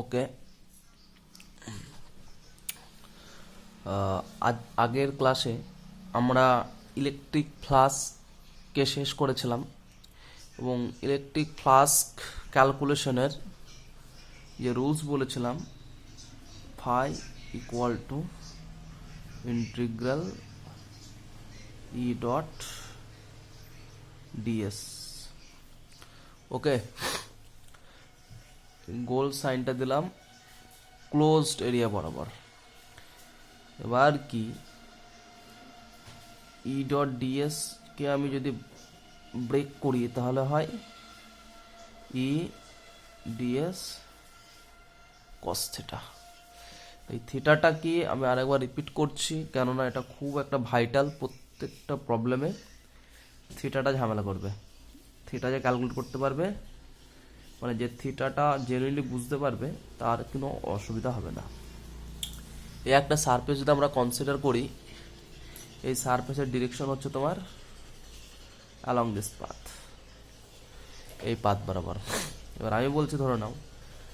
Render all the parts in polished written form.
ওকে, আগের ক্লাসে আমরা ইলেকট্রিক ফ্লাস্ককে শেষ করেছিলাম এবং ইলেকট্রিক ফ্লাস্ক ক্যালকুলেশনের যে রুলস বলেছিলাম, phi equal to integral E dot dS. Okay, গোল সাইনটা দিলাম ক্লোজড এরিয়া বরাবর। এবার কি ই ডট ডিএস কে আমি যদি ব্রেক করি তাহলে হয় ই ডিএস কস থিটা। এই থিটাটা কি আমি আরেকবার রিপিট করছি, কেননা এটা খুব একটা ভাইটাল। প্রত্যেকটা প্রবলেমে থিটাটা ঝামেলা করবে। থিটা যে ক্যালকুলেট করতে পারবে, মানে যে থিটাটা জেনুইনলি বুঝতে পারবে, তার কোনো অসুবিধা হবে না। এই একটা সারফেস যদি আমরা কনসিডার করি, এই সারফেসের ডিরেকশন হচ্ছে তোমার অ্যালং দিস পাথ, এই পাথ বরাবর। এবার আমি বলছি, ধরে নাও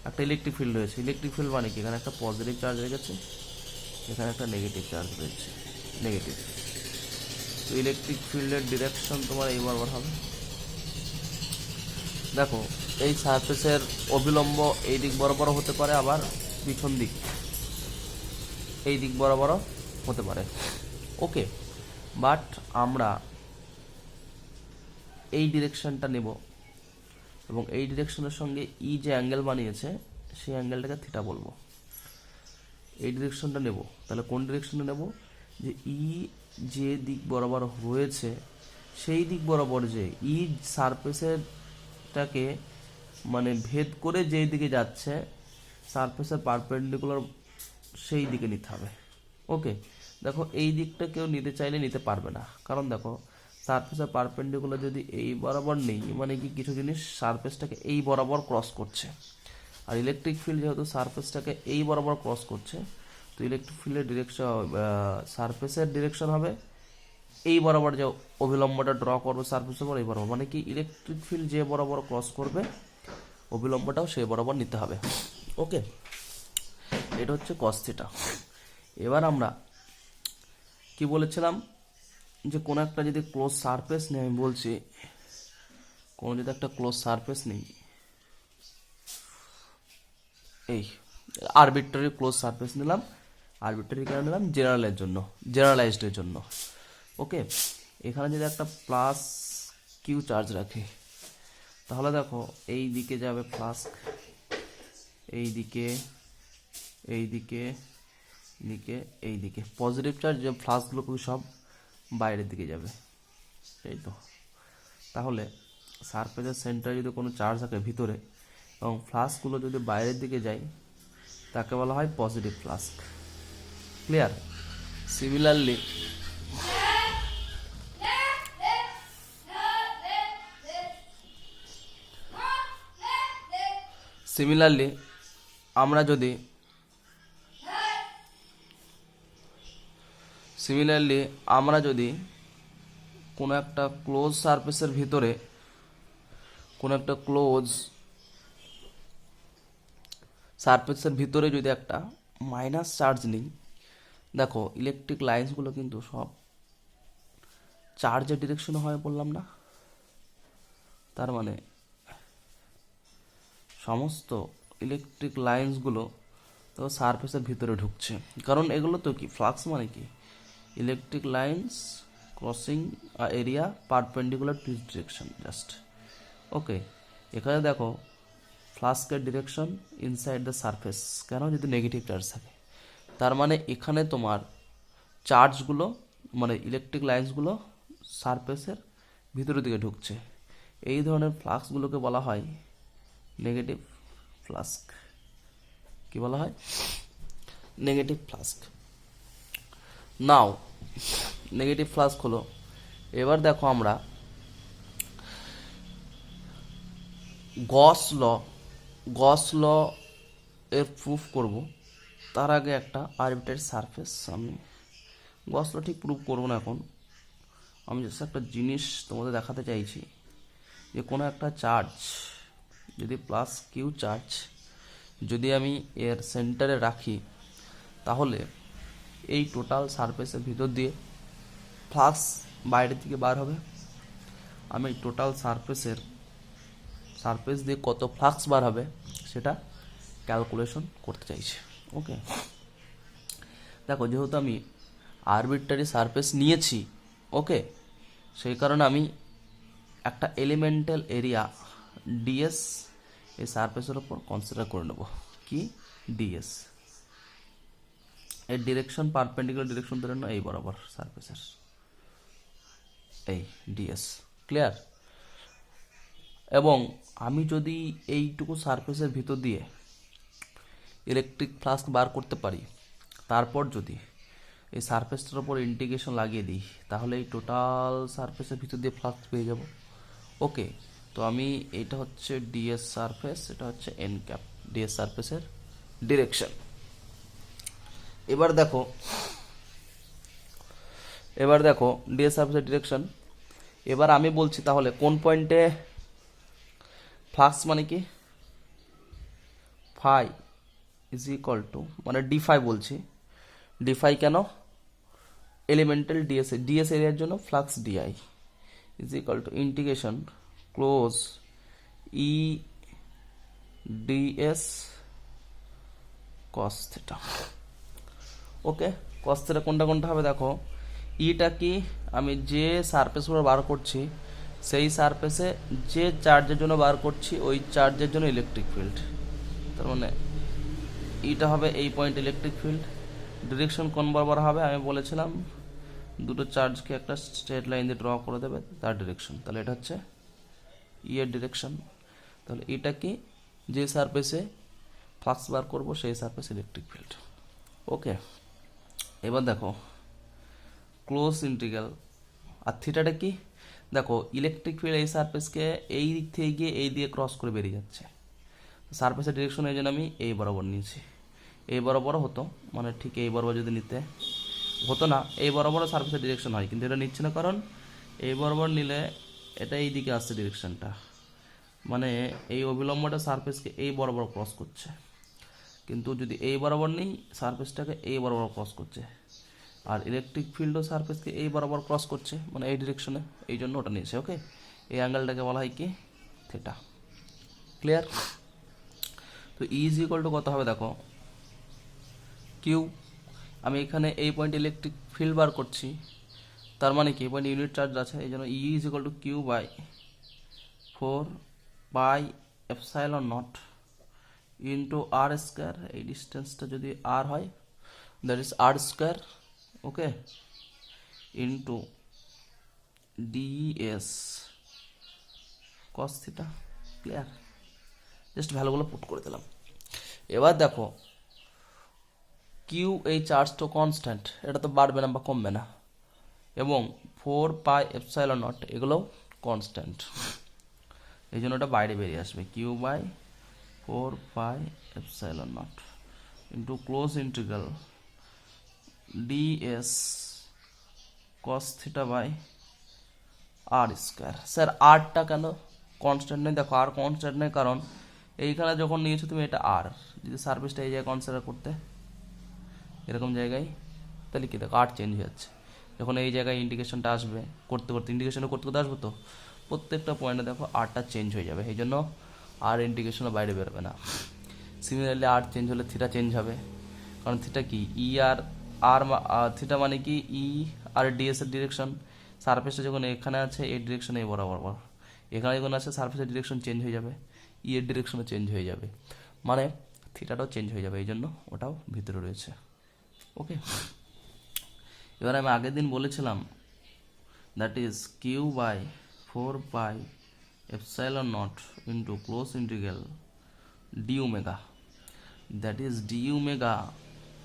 একটা ইলেকট্রিক ফিল্ড রয়েছে। ইলেকট্রিক ফিল্ড মানে কি, এখানে একটা পজিটিভ চার্জ হয়ে গেছে, এখানে একটা নেগেটিভ চার্জ রয়েছে, নেগেটিভ। তো ইলেকট্রিক ফিল্ডের ডিরেকশন তোমার এই বরাবর হবে। দেখো, এই সারফেসের অবিলম্ব এই দিক বরাবরও হতে পারে, আবার পিছন দিক এই দিক বরাবরও হতে পারে। ওকে, বাট আমরা এই ডিরেকশনটা নেব এবং এই ডিরেকশনের সঙ্গে ই যে অ্যাঙ্গেল বানিয়েছে সেই অ্যাঙ্গেলটাকে থিটা বলবো। এই ডিরেকশনটা নেব, তাহলে কোন ডিরেকশনে নেব, যে ই যে দিক বরাবর রয়েছে সেই দিক বরাবর, যে ই সারফেসেরটাকে মানে ভেদ করে যেই দিকে যাচ্ছে সারফেসের পারপেন্ডিকুলার সেই দিকে নিতে হবে। ওকে, দেখো এই দিকটা কেউ নিতে চাইলে নিতে পারবে না, কারণ দেখো সারফেসের পারপেন্ডিকুলার যদি এই বরাবর নেই, মানে কি কিছু জিনিস সারফেসটাকে এই বরাবর ক্রস করছে। আর ইলেকট্রিক ফিল্ড যেহেতু সারফেসটাকে এই বরাবর ক্রস করছে, তো ইলেকট্রিক ফিল্ডের ডিরেকশন, সারফেসের ডিরেকশন হবে এই বরাবর, যে অভিলম্বটা ড্র করবে সারফেসের উপর এই বরাবর, মানে কি ইলেকট্রিক ফিল্ড যে বরাবর ক্রস করবে অভিলম্বটাও সেই বরাবর নিতে হবে। ওকে, এটা হচ্ছে কস থিটা। এবার আমরা কি বলেছিলাম, যে কোনো একটা যদি ক্লোজ সারফেস নেই, আমি বলছি কোনো যদি একটা ক্লোজ সারফেস নেই, এই আরবিট্রারি ক্লোজ সারফেস নিলাম। আরবিট্রারি কেন নিলাম, জেনারেলের জন্য, জেনারেলাইজডের জন্য। ওকে, এখানে যদি একটা প্লাস কিউ চার্জ রাখি, তাহলে দেখো এই দিকে যাবে ফ্লাস্ক, এই দিকে, এই দিকে, দিকে, এই দিকে পজিটিভ চার্জ, যে ফ্লাস্কগুলো সব বাইরের দিকে যাবে, এই তো। তাহলে সারফেসের সেন্টারে যদি কোনো চার্জ থাকে ভিতরে এবং ফ্লাস্কগুলো যদি বাইরের দিকে যায়, তাকে বলা হয় পজিটিভ ফ্লাস্ক। ক্লিয়ার? সিমিলারলি আমরা যদি কোনো একটা ক্লোজ সারফেসের ভিতরে, কোনো একটা ক্লোজ সারফেসের ভিতরে যদি একটা মাইনাস চার্জ নিই, দেখো ইলেকট্রিক লাইন্সগুলো কিন্তু সব চার্জের ডিরেকশনে হয় বললাম না। তার মানে সমস্ত ইলেকট্রিক লাইন্সগুলো তো সারফেসের ভিতরে ঢুকছে, কারণ এগুলো তো কি, ফ্লাক্স মানে কি, electric lines crossing area perpendicular to direction just. Okay, এখানে দেখো ফ্লাস্কের ডিরেকশন ইনসাইড দ্য সারফেস, কেন, যদি নেগেটিভ চার্জ থাকে। তার মানে এখানে তোমার চার্জগুলো, মানে ইলেকট্রিক লাইন্সগুলো সারফেসের ভিতরের দিকে ঢুকছে। এই ধরনের ফ্লাক্সগুলোকে বলা হয় নেগেটিভ ফ্লাস্ক। কি বলা হয়? Negative flux. Now negative flux হলো। এবার দেখো আমরা গস ল এর প্রুফ করব। তার আগে একটা আরবিট্রারি সারফেস, আমি গস ল ঠিক প্রুফ করবো না এখন, আমি জাস্ট একটা জিনিস তোমাদের দেখাতে চাইছি, যে কোনো একটা চার্জ যদি প্লাস কিউ চার্জ যদি আমি এর সেন্টারে রাখি তাহলে এই টোটাল সারফেসের ভিতর দিয়ে ফ্লাক্স বাইরের দিকে বার হবে। আমি টোটাল সারফেস দিয়ে কত ফ্লাক্স বার হবে সেটা ক্যালকুলেশন করতে চাইছি। ওকে, দেখো যেহেতু আমি আরবিট্রারি সারফেস নিয়েছি, ওকে, সেই কারণে আমি একটা এলিমেন্টাল এরিয়া ডিএস এই সারফেসের ওপর কনসিডার করে নেব। কি ডিএস, এর ডিরেকশন পারপেন্ডিকুলার ডিরেকশন ধরে নাও এই বরাবর সারফেসের, এই ডিএস। ক্লিয়ার? এবং আমি যদি এইটুকু সারফেসের ভিতর দিয়ে ইলেকট্রিক ফ্লাক্স বার করতে পারি, তারপর যদি এই সারফেসটার ওপর ইন্টিগ্রেশন লাগিয়ে দিই, তাহলে এই টোটাল সারফেসের ভিতর দিয়ে ফ্লাক্স পেয়ে যাব। ওকে, তো আমি এইটা হচ্ছে ডিএস সারফেস, এটা হচ্ছে এন ক্যাপ, ডিএস সারফেসের ডিরেকশন। এবার দেখো ডিএস সারফেসের ডিরেকশন। এবার আমি বলছি তাহলে কোন পয়েন্টে ফ্লাক্স মানে কি ফাই ইজ ইকুয়াল টু, মানে ডি ফাই বলছি। ডি ফাই কেন? এলিমেন্টাল ডিএস এরিয়ার জন্য flux DI is equal to integration close E DS cos theta. Okay, cos theta কোনটা হবে দেখো, ইটা কি আমি যে সারফেস উপর বার করছি সেই সারফেসে যে চার্জের জন্য বার করছি ওই চার্জের জন্য ইলেকট্রিক ফিল্ড, তার মানে ইটা হবে এই পয়েন্ট ইলেকট্রিক ফিল্ড। ডিরেকশন কোন বরাবর হবে আমি বলেছিলাম, দুটো চার্জকে একটা স্ট্রেট লাইন দিয়ে ড্র করে দেবে, তার ডিরেকশন। তাহলে এটা হচ্ছে ই এর ডিরেকশন। তাহলে এটা কি যে সারফেসে ফ্লাক্স বার করবো সেই সারফেস ইলেকট্রিক ফিল্ড। ওকে, এবার দেখো ক্লোজ ইন্টিগ্রাল। আর থিটাটা কি দেখো, ইলেকট্রিক ফিল্ড এই সারফেসকে এই দিক থেকে গিয়ে এই দিয়ে ক্রস করে বেরিয়ে যাচ্ছে। সারফেসের ডিরেকশন এই জন্য আমি এই বরাবর নিয়েছি। এই বরাবর হতো, মানে ঠিক এই বরাবর যদি নিতে হতো না, এই বরাবরও সারফেসের ডিরেকশন হয়, কিন্তু এটা নিচ্ছে না কারণ এই বরাবর নিলে এটা এই দিকে আসছে ডিরেকশনটা, মানে এই অবিলম্বটা সারফেসকে এই বরাবর ক্রস করছে। কিন্তু যদি এই বরাবর নেই, সারফেসটাকে এই বরাবর ক্রস করছে। আর ইলেকট্রিক ফিল্ডও সারফেসকে এই বরাবর ক্রস করছে, মানে এই ডিরেকশনে, এই জন্য ওটা নিয়েছে। ওকে, এই অ্যাঙ্গেলটাকে বলা হয় কি থিটা। ক্লিয়ার? তো ইজ ইকুয়াল টু কত হবে দেখো, কিউ। আমি এখানে এই পয়েন্ট ইলেকট্রিক ফিল্ড বার করছি, তার মানে কি এই পয়েন্ট ইউনিট চার্জ আছে, এই জন্য E is equal to Q by 4 pi epsilon naught into r square. এই ডিস্টেন্সটা যদি আর হয় that is r square, okay, into dS cos theta. Clear? Just ভ্যালুগুলো পুট করে দিলাম। এবার দেখো কিউ এই চার্জ তো কনস্ট্যান্ট, এটা তো বাড়বে না বা কমবে না, এবং 4 পাই এপসাইলন নট এগুলোও কনস্ট্যান্ট, এই জন্য ওটা বাইরে বেরিয়ে আসবে। Q by 4 pi epsilon naught into close integral DS cos theta by R square. Sir আরটা কেন কনস্ট্যান্ট নেই? দেখো আর কনস্ট্যান্ট নেই কারণ এইখানে যখন নিয়েছো তুমি এটা আর, যদি সার্ভিসটা এই জায়গায় কনসিডার করতে এরকম জায়গায়, তাহলে কি দেখো আর চেঞ্জ হয়ে যাচ্ছে। যখন এই জায়গায় ইন্ডিকেশনটা আসবে করতে ইন্ডিকেশনটা করতে আসবো, তো প্রত্যেকটা পয়েন্টে দেখো আরটা চেঞ্জ হয়ে যাবে, এই জন্য আর ইন্ডিকেশনও বাইরে বেরোবে না। সিমিলারলি আর চেঞ্জ হলে থিটা চেঞ্জ হবে, কারণ থিটা কি ই আর আর থিটা মানে কি ই আর ডিএস এর ডিরেকশন। সারফেসটা যখন এখানে আছে এই ডিরেকশন এই বরাবর, এখানে যখন আছে সারফেসের ডিরেকশন চেঞ্জ হয়ে যাবে, ই এর ডিরেকশনও চেঞ্জ হয়ে যাবে, মানে থিটাটাও চেঞ্জ হয়ে যাবে, এই জন্য ওটাও ভিতরে রয়েছে। ওকে, এবার আমি আগের দিন বলেছিলাম that is q by 4 pi epsilon naught into close integral d omega, that is d omega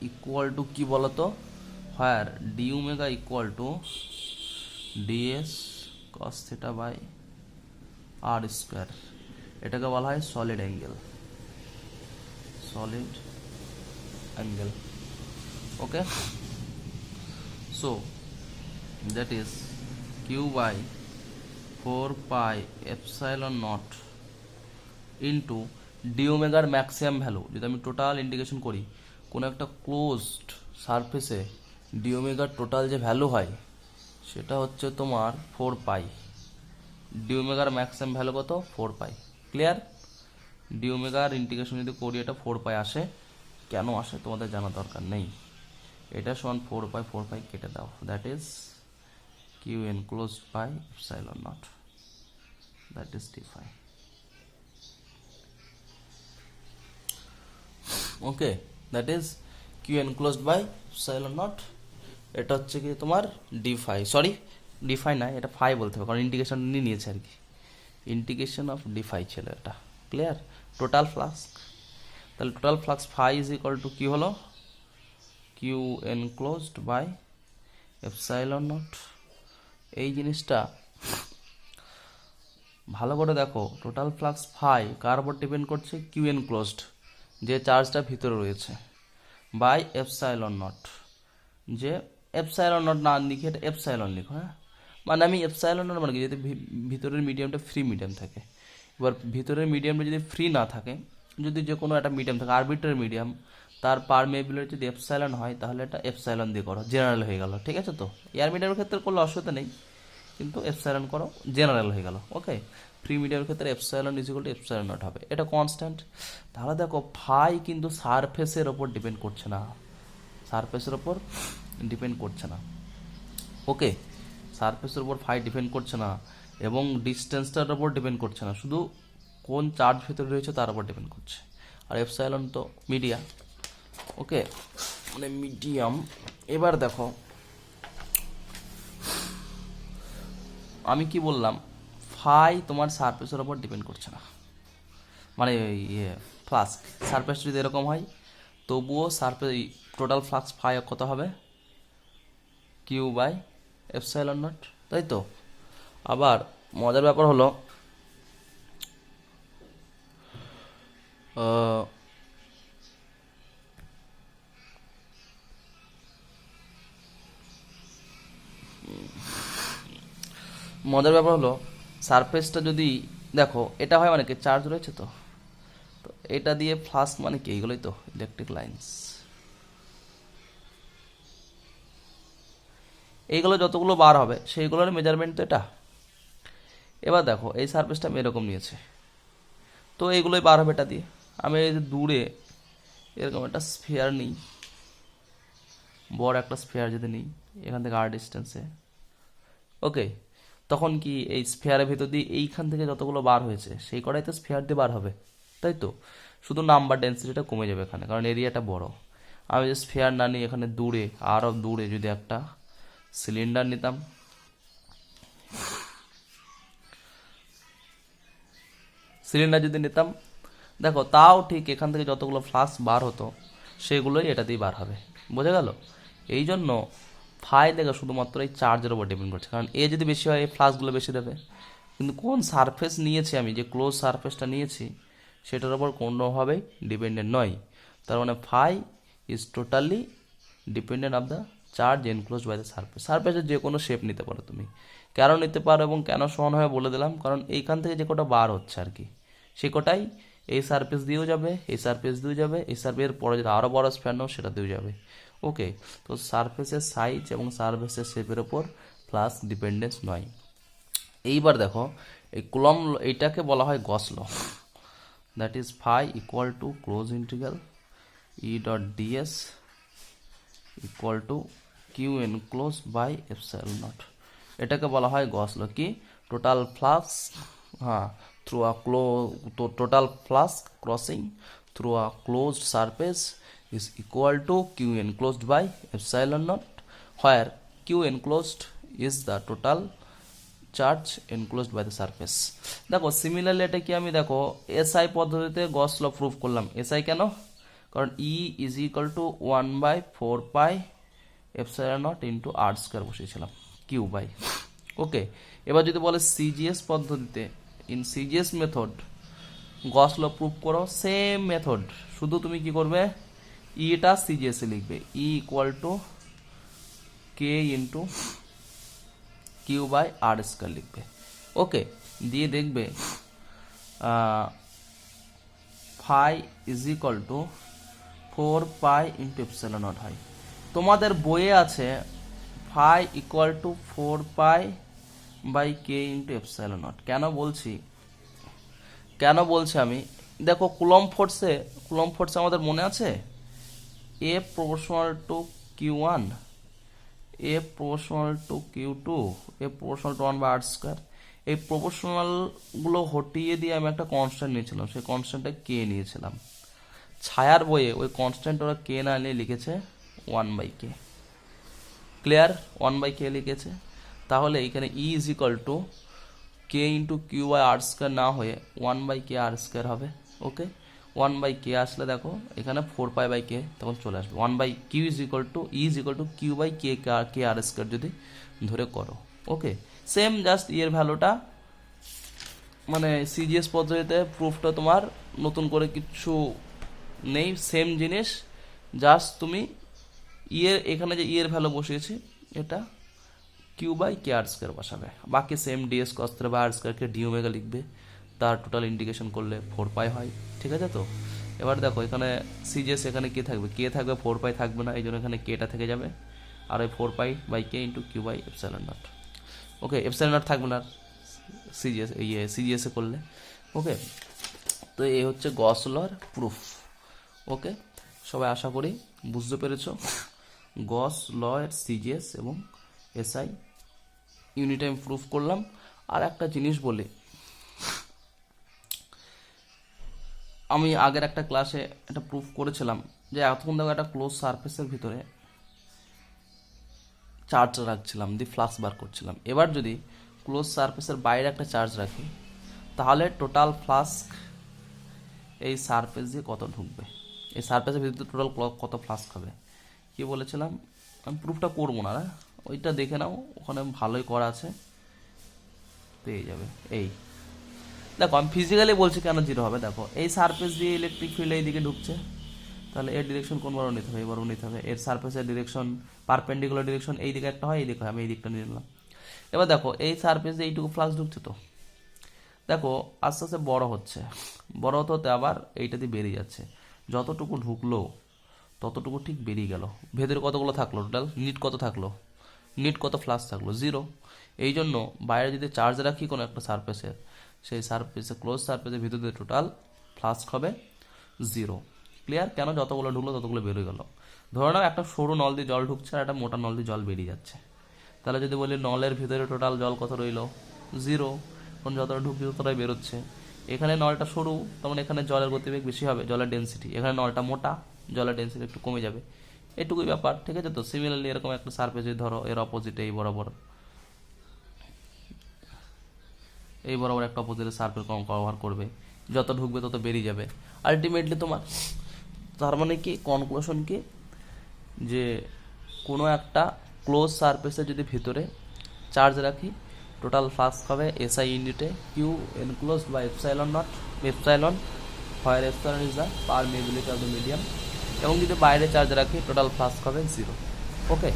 equal to কি বলতো, where d omega equal to dS cos theta by R square. এটাকে বলা হয় solid angle, solid angle. Okay, so that is q by 4 pi epsilon naught into d ওমেগার maximum value যদি আমি total integration করি কোনো একটা ক্লোজড সারফেসে ডি ওমেগার টোটাল যে ভ্যালু হয় সেটা হচ্ছে তোমার 4 পাই। ডি ওমেগার ম্যাক্সিমাম ভ্যালু কত? 4 পাই। ক্লিয়ার? ডি ওমেগার ইন্টিগ্রেশন যদি করি এটা 4 পাই আসে। কেন আসে তোমাদের জানা দরকার নেই। এটা সমান 4 পাই কেটে দাও, that is Q enclosed by epsilon naught, that is D phi. Okay, that is Q enclosed by epsilon naught. এটা হচ্ছে কি তোমার D phi, sorry D phi না, এটা ফাই বলতে হবে কারণ ইন্টিগ্রেশন নিয়ে নিয়েছে আর কি। ইন্টিগ্রেশন অফ ডি ফাই ছিল এটা। ক্লিয়ার? টোটাল ফ্লাক্স, তাহলে total flux phi is equal to কি হলো? Q enclosed by epsilon naught. এই জিনিসটা ভালো করে দেখো, টোটাল ফ্লাক্স ফাই কার উপর ডিপেন্ড করছে? কিউ এনক্লোজড, যে চার্জটা ভিতরে রয়েছে, বাই এপসাইলন নট, যে এপসাইলন নট না লিখে এটা এপসাইলন লিখো। হ্যাঁ, মানে আমি এপসাইলন নট মানে কি, যদি ভিতরের মিডিয়ামটা ফ্রি মিডিয়াম থাকে। এবার ভিতরের মিডিয়ামটা যদি ফ্রি না থাকে, যদি যে কোনো একটা মিডিয়াম থাকে আরবিট্রারি মিডিয়াম, তার পারমেবিলিটি যদি এপসাইলন হয় তাহলে এটা এপসাইলন দিয়ে করো, জেনারেল হয়ে গেল। ঠিক আছে? তো এয়ার মিডিয়ামের ক্ষেত্রে করলে অসুবিধা নেই, কিন্তু এপসাইলন করো, জেনারেল হয়ে গেল। ওকে, ফ্রি মিডিয়ামের ক্ষেত্রে epsilon is equal two epsilon not হবে, এটা কনস্ট্যান্ট। তাহলে দেখো ফাই কিন্তু সারফেসের ওপর ডিপেন্ড করছে না, সারফেসের ওপর ডিপেন্ড করছে না। ওকে, সারফেসের উপর ফাই ডিপেন্ড করছে না এবং ডিস্টেন্সটার উপর ডিপেন্ড করছে না, শুধু কোন চার্জ ভেতরে রয়েছে তার উপর ডিপেন্ড করছে। আর এপসাইলন তো মিডিয়া। ওকে, মানে মিডিয়াম। এবার দেখো আমি কি বললাম, ফাই তোমার সারফেসের উপর ডিপেন্ড করছে না, মানে ইয়ে ফ্লাস্ক সারফেস যদি এরকম হয় তবুও সারফেস টোটাল ফ্লাক্স ফাই কত হবে? কিউ বাই এপসাইলন নট, তাই তো? আবার মজার ব্যাপার হলো সারফেসটা যদি দেখো এটা হয় মানে কি, চার্জ রয়েছে তো, তো এটা দিয়ে ফ্লাস্ক মানে কি, এইগুলোই তো ইলেকট্রিক লাইন্স। এইগুলো যতগুলো বার হবে সেইগুলোর মেজারমেন্ট তো এটা। এবার দেখো এই সারফেসটা আমি এরকম নিয়েছে, তো এইগুলোই বার হবে এটা দিয়ে। আমি এই যে দূরে এরকম একটা স্ফিয়ার নিই, বড় একটা স্ফিয়ার যদি নিই এখান থেকে আর ডিস্টেন্সে, ওকে, তখন কি এই স্ফিয়ারের ভিতর দিয়ে এইখান থেকে যতগুলো বার হয়েছে সেই কটাই তো স্ফিয়ার দিয়ে বার হবে, তাই তো? শুধু নাম্বার ডেন্সিটিটা কমে যাবে এখানে, কারণ এরিয়াটা বড়। আমি যে স্ফিয়ার না নিই এখানে দূরে, আরও দূরে যদি একটা সিলিন্ডার নিতাম, দেখো তাও ঠিক এখান থেকে যতগুলো ফ্লাক্স বার হতো সেগুলোই এটা দিয়ে বার হবে। বোঝা গেল? এই জন্য ফাই দেখো শুধুমাত্র এই চার্জের উপর ডিপেন্ড করছে, কারণ এ যদি বেশি হয় এই ফ্লাক্সগুলো বেশি দেবে। কিন্তু কোন সারফেস নিয়েছি আমি, যে ক্লোজ সারফেসটা নিয়েছি সেটার উপর কোনোভাবেই ডিপেন্ডেন্ট নয়। তার মানে phi is totally dependent of the charge enclose by the surface. সারফেসের যে কোনো শেপ নিতে পারো তুমি, কেন নিতে পারো এবং কেন সমান হবে বলে দিলাম, কারণ এইখান থেকে যে কটা বার হচ্ছে আর কি সে কটাই এই সারফেস দিয়েও যাবে, এই সারফেস দিয়েও যাবে, এই সারফেসের পরে যেটা আরও বড় স্প্যান নাও সেটা দিয়েও যাবে। ওকে, তো সারফেসের সাইজ এবং সারফেসের শেপের ওপর প্লাস ডিপেন্ডেন্স নয়। এইবার দেখো এই কুলম্ব এইটাকে বলা হয় Gauss law, that is phi equal to close integral E dot ds equal to q enclose by epsilon naught. এটাকে বলা হয় গস ল, কি টোটাল ফ্লাক্স, হ্যাঁ, through a total flask crossing through a closed surface is equal to q enclosed by epsilon naught, where q enclosed is the total charge enclosed by the surface. দেখো similarly এটা কি আমি দেখো SI পদ্ধতিতে গস law proof করলাম। SI কেন? কারণ E is equal to 1/4 epsilon naught into r square বসিয়েছিলাম কিউ বাই। ওকে, এবার যদি বলে সিজিএস পদ্ধতিতে, in CGS method Gauss law proof করো, সেম মেথড, শুধু তুমি কি করবে, ইটা সিজিএস এ লিখবে, E equal to k into Q by R square লিখবে। ওকে, দিয়ে দেখবে phi is equal to 4 pi into epsilon naught হয়। তোমাদের বইয়ে আছে phi equal to 4 pi by K into epsilon naught. কেন বলছি আমি, দেখো কুলম্ব ফোর্সে আমাদের মনে আছে a proportional to Q1, a proportional to Q2, a proportional to 1 by r square. এই প্রপোর্শনালগুলো হটিয়ে দিয়ে আমি একটা কনস্ট্যান্ট নিয়েছিলাম, সেই কনস্ট্যান্টটা কে নিয়েছিলাম। ছায়ার বইয়ে ওই কনস্ট্যান্ট ওরা কে না নিয়ে লিখেছে 1 by k. Clear? 1 by k লিখেছে। তাহলে এখানে E is equal to k into Q by R square না হয়ে 1 বাই কে আর স্কোয়ার হবে। ওকে, 1 বাই কে আসলে দেখো এখানে 4 পাই বাই কে তখন চলে আসবে। 1 by Q is equal to E is equal to Q by K R square যদি ধরে করো। ওকে, সেম জাস্ট এর ভ্যালুটা মানে সিজিএস পদ্ধতিতে প্রুফটা তোমার নতুন করে কিছু নেই, সেম জিনিস, জাস্ট তুমি এখানে যে এর ভ্যালু বসিয়েছি এটা q by K R square বসাবে। বাকি same ds cos theta by r স্কোয়ারকে ডি ওমেগা লিখবে, তার টোটাল ইন্টিগ্রেশন করলে 4 পাই হয়। ঠিক আছে তো? এবার দেখো এখানে সিজিএস এখানে কে থাকবে, কে থাকবে, 4 পাই থাকবে না, এই জন্য এখানে কেটা থেকে যাবে আর ওই 4 pi by K into Q by epsilon naught. Okay, epsilon naught থাকবে না সিজিএসে করলে। ওকে, তো এই হচ্ছে গস লর প্রুফ। ওকে, সবাই আশা করি বুঝতে পেরেছো গস ল এর সিজিএস এবং এসআই ইউনিট আমি প্রুফ করলাম। আর একটা জিনিস বলি, আমি আগের একটা ক্লাসে এটা প্রুফ করেছিলাম যে এতক্ষণ দেখো একটা ক্লোজ সারফেসের ভিতরে চার্জ রাখছিলাম, দিয়ে ফ্লাক্স বার করছিলাম। এবার যদি ক্লোজ সারফেসের বাইরে একটা চার্জ রাখি তাহলে টোটাল ফ্লাস্ক এই সারফেস দিয়ে কত ঢুকবে, এই সারফেসের ভিতরে টোটাল কত ফ্লাস্ক হবে। কি বলেছিলাম, আমি প্রুফটা করবো না, ওইটা দেখে নাও, ওখানে ভালোই করা আছে, পেয়ে যাবে। এই দেখো আমি ফিজিক্যালি বলছি কেন জিরো হবে। দেখো এই সারফেস দিয়ে ইলেকট্রিক ফিল্ড এই দিকে ঢুকছে, তাহলে এর ডিরেকশন কোন বড় নিতে হবে, এবারও নিতে হবে। এর সারফেসের ডিরেকশন পারপেন্ডিকুলার ডিরেকশন এই দিকে একটা হয়, এই দিকে হয়, আমি এই দিকটা নিয়ে নিলাম। এবার দেখো এই সারফেস দিয়ে এইটুকু ফ্লাক্স ঢুকছে, তো দেখো আস্তে আস্তে বড় হচ্ছে, বড় হতে হতে আবার এইটা দিয়ে বেরিয়ে যাচ্ছে। যতটুকু ঢুকলো ততটুকু ঠিক বেরিয়ে গেল। ভেতরে কতগুলো থাকলো, টোটাল নিট কত থাকলো, নিট কত ফ্লাক্স থাকলো, 0। এই জন্য বাইরে যদি চার্জ রাখি কোনো একটা সারফেসের, সেই সারফেসে ক্লোজ সারফেসের ভিতর দিয়ে টোটাল ফ্লাক্স হবে 0। ক্লিয়ার? কেন? যতগুলো ঢুকলো ততগুলো বেরিয়ে গেল। ধরে নাও একটা সরু নল দিয়ে জল ঢুকছে আর একটা মোটা নল দিয়ে জল বেরিয়ে যাচ্ছে, তাহলে যদি বলি নলের ভিতরে টোটাল জল কত রইলো, 0। কারণ যতটা ঢুকছে ততটাই বেরোচ্ছে। এখানে নলটা সরু, তখন এখানে জলের গতিবেগ বেশি হবে, জলের ডেন্সিটি। এখানে নলটা মোটা, জলের ডেন্সিটি একটু কমে যাবে। এটুকুই ব্যাপার, ঠিক আছে তো? সিমিলারলি এরকম একটা সারফেস যদি ধরো এর অপোজিটে এই বরাবর একটা অপোজিটের সারফেস কভার করবে, যত ঢুকবে তত বেরিয়ে যাবে আলটিমেটলি তোমার। তার মানে কি কনক্লুশন কি, যে কোনো একটা ক্লোজ সারফেসে যদি ভিতরে চার্জ রাখি টোটাল ফ্লাক্স হবে এসআই ইউনিটে Q enclose by epsilon naught, epsilon where epsilon is the permeability of the medium. এবং যদি বাইরে চার্জ রাখি টোটাল ফ্লাক্স হবে 0। ওকে,